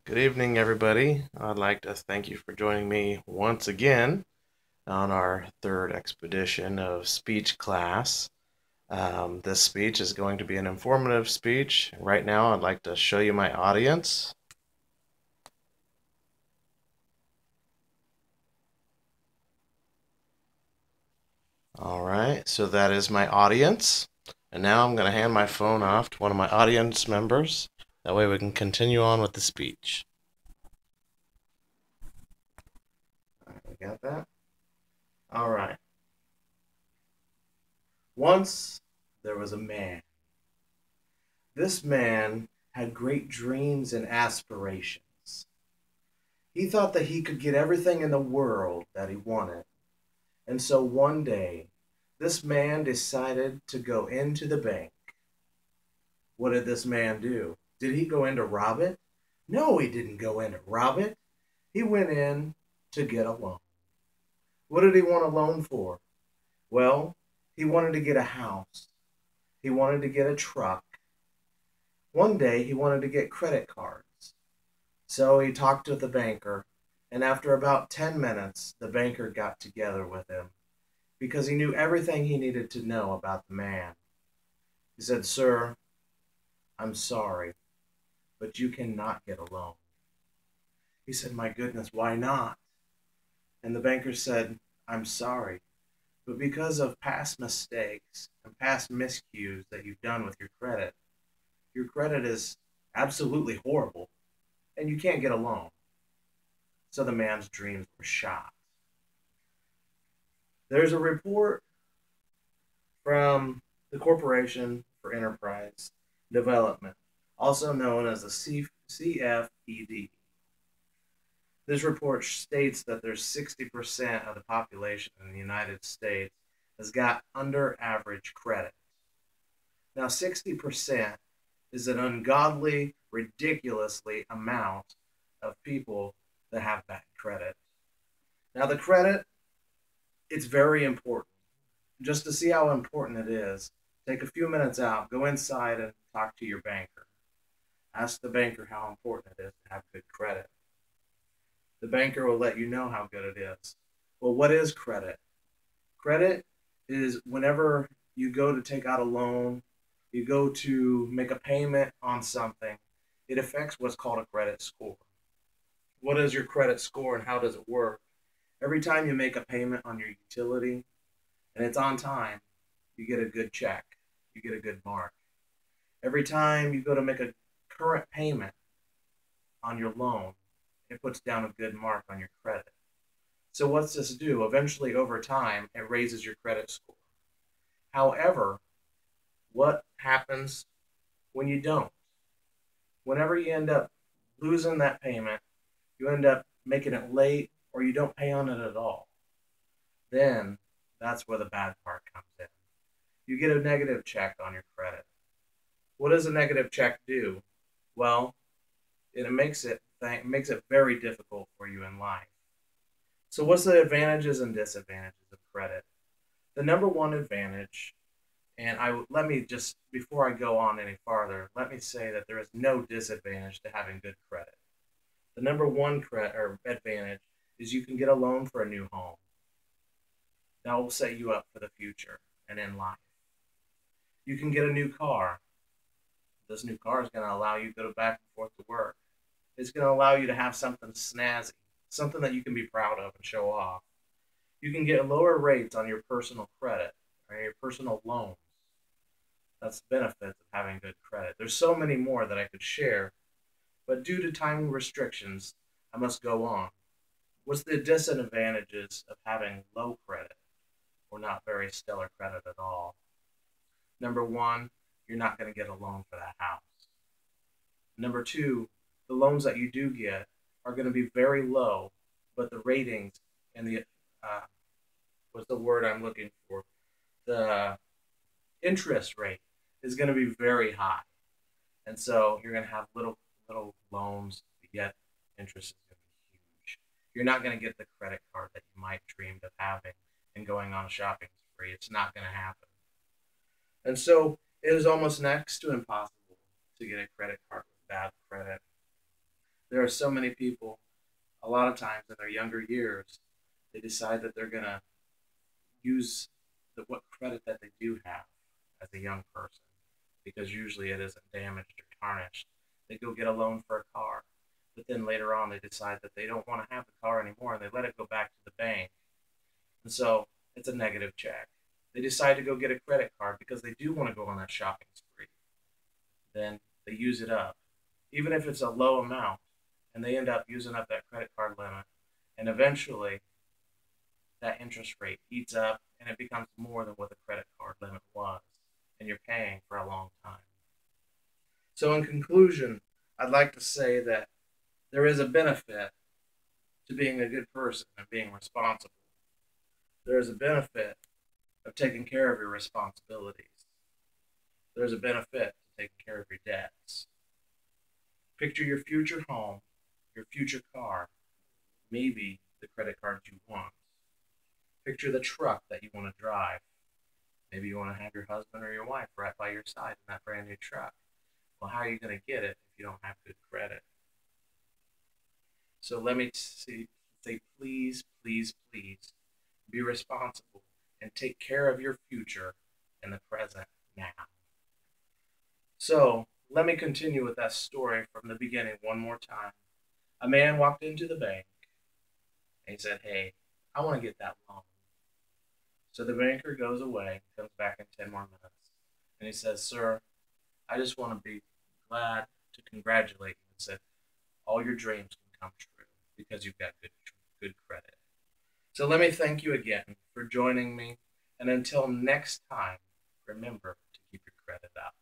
Good evening, everybody. I'd like to thank you for joining me once again on our third expedition of speech class. This speech is going to be an informative speech. Right now, I'd like to show you my audience. All right, so that is my audience. And now I'm going to hand my phone off to one of my audience members. That way we can continue on with the speech. All right, we got that? All right. Once there was a man. This man had great dreams and aspirations. He thought that he could get everything in the world that he wanted. And so one day, this man decided to go into the bank. What did this man do? Did he go in to rob it? No, he didn't go in to rob it. He went in to get a loan. What did he want a loan for? Well, he wanted to get a house. He wanted to get a truck. One day, he wanted to get credit cards. So he talked to the banker, and after about 10 minutes, the banker got together with him because he knew everything he needed to know about the man. He said, "Sir, I'm sorry, but you cannot get a loan." He said, "My goodness, why not?" And the banker said, "I'm sorry, but because of past mistakes and past miscues that you've done with your credit is absolutely horrible, and you can't get a loan." So the man's dreams were shot. There's a report from the Corporation for Enterprise Development, also known as the CFED. This report states that there's 60% of the population in the United States has got under average credit. Now, 60% is an ungodly, ridiculously amount of people that have bad credit. Now, the credit, it's very important. Just to see how important it is, take a few minutes out, go inside and talk to your banker. Ask the banker how important it is to have good credit. The banker will let you know how good it is. Well, what is credit? Credit is whenever you go to take out a loan, you go to make a payment on something, it affects what's called a credit score. What is your credit score and how does it work? Every time you make a payment on your utility and it's on time, you get a good check, you get a good mark. Every time you go to make a current payment on your loan, it puts down a good mark on your credit. So what's this do? Eventually, over time, it raises your credit score. However, what happens when you don't? Whenever you end up losing that payment, you end up making it late or you don't pay on it at all. Then that's where the bad part comes in. You get a negative check on your credit. What does a negative check do? Well, it makes it very difficult for you in life. So what's the advantages and disadvantages of credit? The number one advantage, and I let me just before I go on any farther, let me say that there is no disadvantage to having good credit. The number one credit or advantage is you can get a loan for a new home. That will set you up for the future and in life. You can get a new car. This new car is going to allow you to go back and forth to work. It's going to allow you to have something snazzy, something that you can be proud of and show off. You can get lower rates on your personal credit or your personal loans. That's the benefits of having good credit. There's so many more that I could share, but due to time restrictions, I must go on. What's the disadvantages of having low credit or not very stellar credit at all? Number one, you're not going to get a loan for that house. Number two, the loans that you do get are going to be very low, but the ratings and the uh, what's the word I'm looking for? The interest rate is going to be very high, and so you're going to have little loans, yet interest is going to be huge. You're not going to get the credit card that you might dreamed of having and going on a shopping spree. It's not going to happen, and so it is almost next to impossible to get a credit card with bad credit. There are so many people, a lot of times in their younger years, they decide that they're going to use what credit that they do have as a young person, because usually it isn't damaged or tarnished. They go get a loan for a car, but then later on they decide that they don't want to have the car anymore and they let it go back to the bank. And so it's a negative check. They decide to go get a credit card because they do want to go on that shopping spree. Then they use it up, even if it's a low amount, and they end up using up that credit card limit. And eventually, that interest rate eats up and it becomes more than what the credit card limit was, and you're paying for a long time. So, in conclusion, I'd like to say that there is a benefit to being a good person and being responsible. There is a benefit of taking care of your responsibilities. There's a benefit to taking care of your debts. Picture your future home, your future car, maybe the credit card you want. Picture the truck that you want to drive. Maybe you want to have your husband or your wife right by your side in that brand new truck. Well, how are you going to get it if you don't have good credit? So let me say, please, please, please be responsible and take care of your future in the present now. So let me continue with that story from the beginning one more time. A man walked into the bank and he said, "Hey, I want to get that loan." So the banker goes away, comes back in 10 more minutes, and he says, "Sir, I just want to be glad to congratulate you and say all your dreams can come true because you've got good credit." So let me thank you again for joining me, and until next time, remember to keep your credit up.